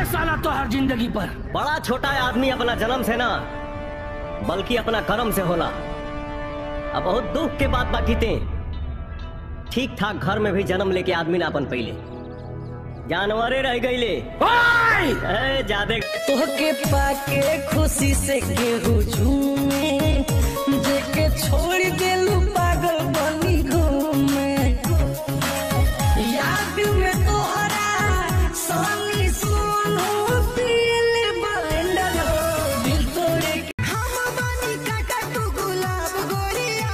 साला तो हर जिंदगी पर। बड़ा छोटा आदमी अपना जन्म से ना बल्कि अपना कर्म से होला। अब बहुत दुख के बात बाकी थे, ठीक ठाक घर में भी जन्म लेके आदमी ना अपन पहले जानवरे रह गईले। जादे तोहके पाके खुशी से केहू झूमे, जेके छोड़ देलू पागल बनी घूमे। याद में तोहरा सोनी सोनू पीले बंडल दिल तोड़े हम बनी काका तू गुलाब गोरिया।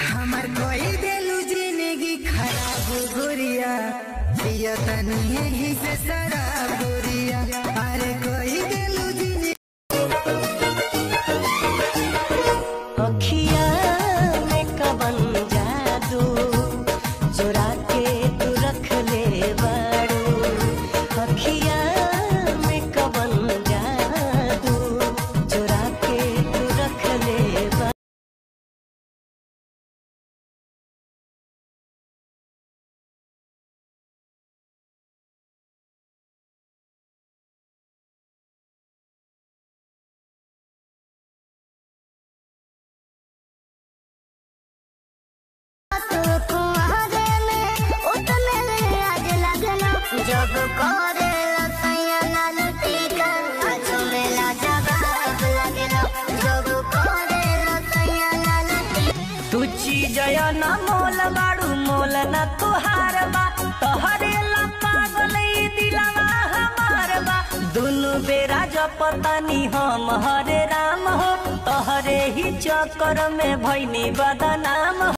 हमर कोई देलू जिंदगी खराब गोरिया, पिया तनी यही से शराब गोरिया। अरे कोई देलू जिंदगी अखिया में कवन जादू चुरा के तू रख ले बारू। अखिया में कवन जादू चुरा के तू रख ले बारू। जब करे लतैया लाल टीका झुमेला जवाब लगेला। जब करे लतैया लाल टीका तू चीज ना मोल बाड़ू मोल ना तुहार बा। तोहरे ला पागल ई दिलवा हमार बा। दुनु बेरा जपतानी हम हरे राम हो, तोहरे ही चक्कर में भइनी बदनाम।